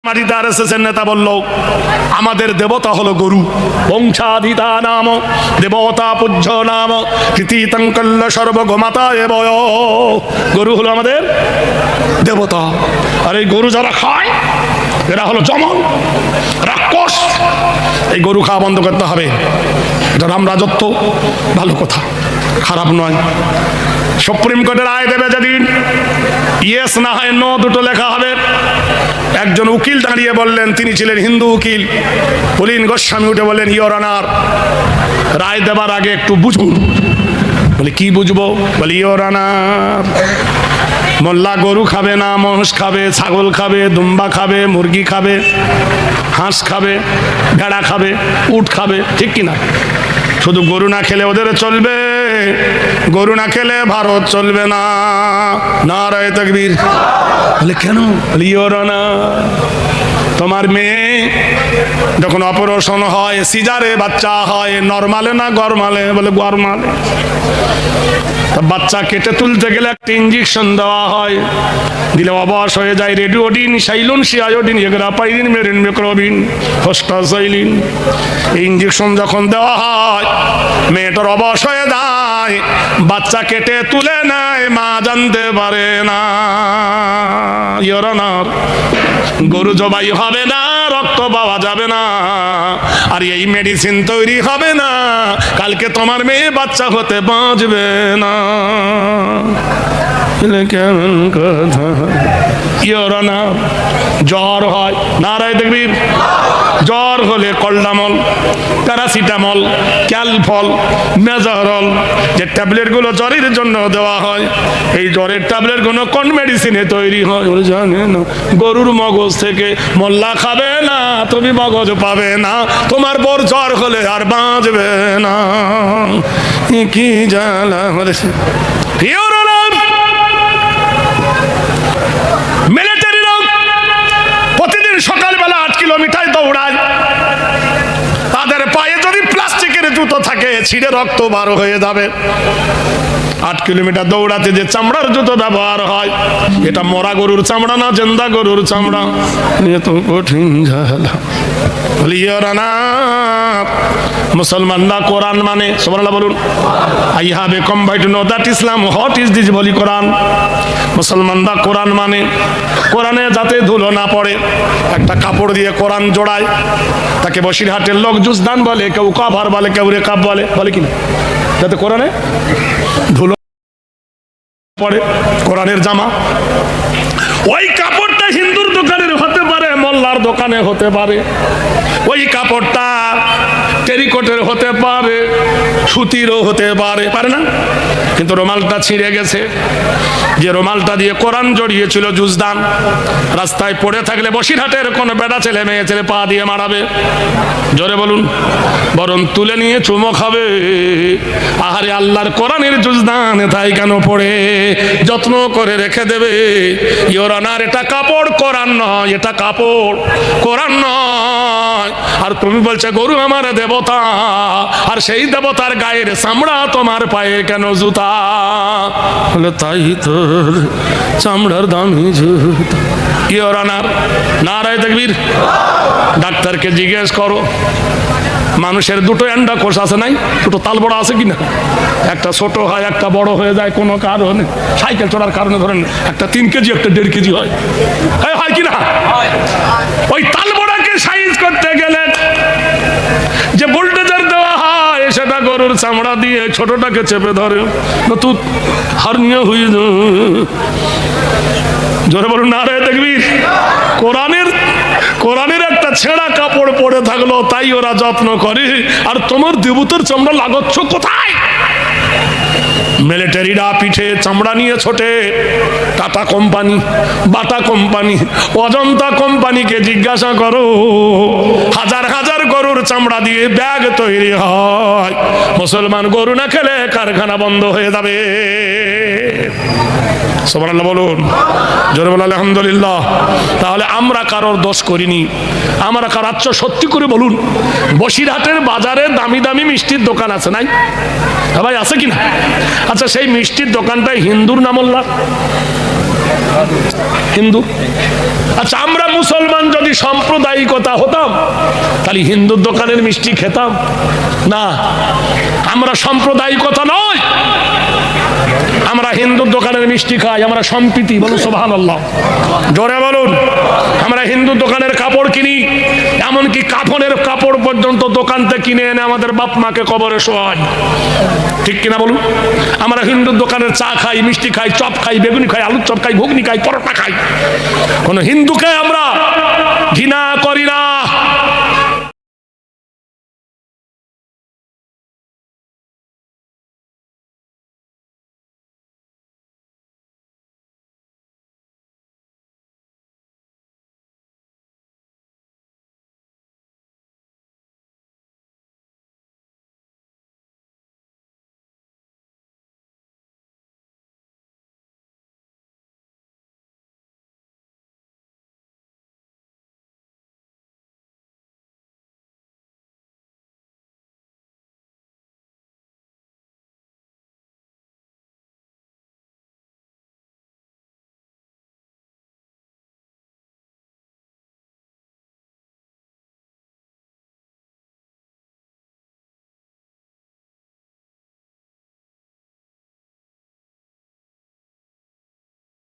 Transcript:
মাটিতে আরএসএসের নেতা বলল আমাদের দেবতা হলো গরু, বংশাধিতা নাম দেবতা পূজ্য নাম কৃতিতঙ্কল্য সর্বগমাতা এবয়। গরু হলো আমাদের দেবতা, আর এই গরু যারা খায় এরা হলো জমন রাক্ষস। এই গরু খাওয়া বন্ধ করতে হবে। এটা রাম রাজত্ব, ভালো কথা, খারাপ নয়। সুপ্রিম কোর্টের রায় দেবে যেদিন, ইয়েস না হয় নো দুটো লেখা হবে। একজন উকিল দাঁড়িয়ে বললেন, তিনি ছিলেন হিন্দু উকিল, পুলিন গোস্বামী উঠে বললেন, ইওর অনার, রায় দেবার আগে একটু বুঝুন। বলে কি বুঝবো? বলে ইওর অনার, মোল্লা গরু খাবে না, মহিষ খাবে, ছাগল খাবে, দুম্বা খাবে, মুরগি খাবে, হাঁস খাবে, ভেড়া খাবে, উট খাবে, ঠিক কিনা? শুধু গরু না খেলে ওদের চলবে, গরু না খেলে ভারত চলবে না। নারায়ে তাকবীর। বলে কেন? বলে ইওর অনার, তোমার মেয়ে যখন অপারেশন হয়, সিজারে বাচ্চা হয়, নরমালে না গরমালে? বলে গরমালে। বাচ্চা কেটে তুলতে গেলে একটা ইঞ্জেকশন দেওয়া হয়, দিলে অবশ হয়ে যায়। রেডিওডিন, সাইলুন, সিআয়োডিন, এগ্রাপাইরিন, মেরিন, মেক্রোবিন, হোস্টাসাইলিন। এই ইঞ্জেকশন যখন দেওয়া হয়, মেয়েটার অবশ হয়ে যায়, বাচ্চা কেটে তুলে নেয়, মা জানতে পারে না। ইওর অনার, গরু জবাই হবে না, রক্ত পাওয়া যাবে না, আর এই মেডিসিন তৈরি হবে না, কালকে তোমার মেয়ে বাচ্চা হতে বাঁচবে না। কেমন কথা? ইওর অনার, জ্বর হয়, নারায়ে তাকবীর, জ্বর হলে কলডামল, প্যারাসিটামল, ক্যালফল, মেজারল, যে ট্যাবলেটগুলো জ্বরের জন্য দেওয়া হয়, এই জ্বরের ট্যাবলেটগুলো কোন মেডিসিনে তৈরি হয়? জানে না। গরুর মগজ থেকে। মোল্লা খাবে না, তুমি মগজ পাবে না, তোমার বর জ্বর হলে আর বাঁচবে না। কি জ্বালা হয়েছে! মিলিটারিরা প্রতিদিন সকালবেলা 8 কিলোমিটার দৌড়ায়। তাদের পায়ে যদি প্লাস্টিকের জুতো থাকে, ছিঁড়ে রক্ত বার হয়ে যাবে। 8 কিলোমিটার দৌড়াতে যে চামড়ার জুতো ব্যবহার হয়, এটা মরা গরুর চামড়া না জিন্দা গরুর চামড়া? এ তো কঠিন ঝালা। ইওর অনার, মুসলমানরা কোরআন মানে, সুবহানাল্লাহ বলুন। I have a come by to know that Islam, what is this বলি কোরআন। মুসলমানরা কোরআন মানে, কোরআনে যাতে ধুলো না পড়ে একটা কাপড় দিয়ে কোরআন জোড়ায়। তাকে বসিরহাটের লোক জুজদান বলে, কেউ কাভার বলে, কেউ রেকাব বলে, বলে কিনা, যাতে কোরআনে ধুলো পড়ে। কোরআনের জামা, ওই কাপড়টা হিন্দুর দোকানের হতে পারে, মোল্লার দোকানে হতে পারে। ওই কাপড়টা টেরিকটের হতে পারে, সুতিরও হতে পারে, পারে না? কিন্তু রুমালটা ছিঁড়ে গেছে। যে রুমালটা দিয়ে কোরআন জড়িয়েছিল জুজদান, রাস্তায় পড়ে থাকলে বসিরহাটের কোন বেটা ছেলে মেয়ে ছেলে পা দিয়ে মারাবে? জোরে বলুন। বরং তুলে নিয়ে চুমো খাবে। আহারে, আল্লাহর কোরআনের জুজদান তাই কেন পড়ে? যত্ন করে রেখে দেবে। ইওর অনার, এটা কাপড়, কোরআন নয়। এটা কাপড়, কোরআন নয়। আর তুমি বলছো গরু আমার দেবতা, আর সেই দেবতার গায়ের চামড়া তোমার পায়ে কেন জুতা? বলে তাই তোর চামড়ার দামি জুতা। ইওর অনার, নারায়ে তাকবীর। ডাক্তারকে জিজ্ঞেস করো, মানুষের দুটো অ্যান্ডাকোষ আছে নাই? দুটো তাল বড় আছে কিনা? একটা ছোট হয়, একটা বড় হয়ে যায় কোনো কারণে। সাইকেল চড়ার কারণে ধরেন একটা 3 কেজি, একটা 1.5 কেজি হয়, হয় কিনা? ওই তাল বড়াকে সাইজ করতে গেলে যে ভোল্টেজার দেওয়া হয়, সেটা গরুর চামড়া দিয়ে ছোটটাকে চেপে ধরে, নতুন হার্নিয়া হয়ে যায়। জোরে বলুন নারায়ে তাকবীর। কোরআনের একটা ছেঁড়া কাপড় পরে থাকলো, তাই ওরা যত্ন করে। আর তোমার দেবতার চামড়া লাগাচ্ছ কোথায়? মিলিটারিরা পিঠে চামড়া নিয়ে ছোটে। Tata company, Bata company, Ajanta কোম্পানিকে জিজ্ঞাসা করো, হাজার হাজার গরুর চামড়া দিয়ে ব্যাগ তৈরি হয়। মুসলমান গরু না খেলে কারখানা বন্ধ হয়ে যাবে। সুবহানাল্লাহ বলুন, জোরে বলুন আলহামদুলিল্লাহ। তাহলে আমরা কারোর দোষ করিনি, আমরা কারো। আচ্ছা সত্যি করে বলুন, বসিরহাটের বাজারে দামি দামি মিষ্টির দোকান আছে নাই? ভাই আছে কিনা? আচ্ছা সেই মিষ্টির দোকানটাই হিন্দুর না মোল্লার? হিন্দু। আচ্ছা, আমরা মুসলমান যদি সাম্প্রদায়িকতা হতাম তাহলে হিন্দুর দোকানের মিষ্টি খেতাম না। আমরা সাম্প্রদায়িকতা নয়, আমরা হিন্দুর দোকানের মিষ্টি খাই, আমরা সম্প্রীতি। বলুন সুবহানাল্লাহ, জোরে বলুন। আমরা হিন্দুর দোকানের কাপড় কিনি, এমনকি কাফনের কাপড় পর্যন্ত দোকান থেকে কিনে এনে আমাদের বাপ মাকে কবরে শোয়াই, ঠিক কিনা বলুন? আমরা হিন্দুর দোকানের চা খাই, মিষ্টি খাই, চপ খাই, বেগুনি খাই, আলুর চপ খাই, ঘুগনি খাই, পরোটা খাই। কোন হিন্দুকে আমরা ঘৃণা করি না।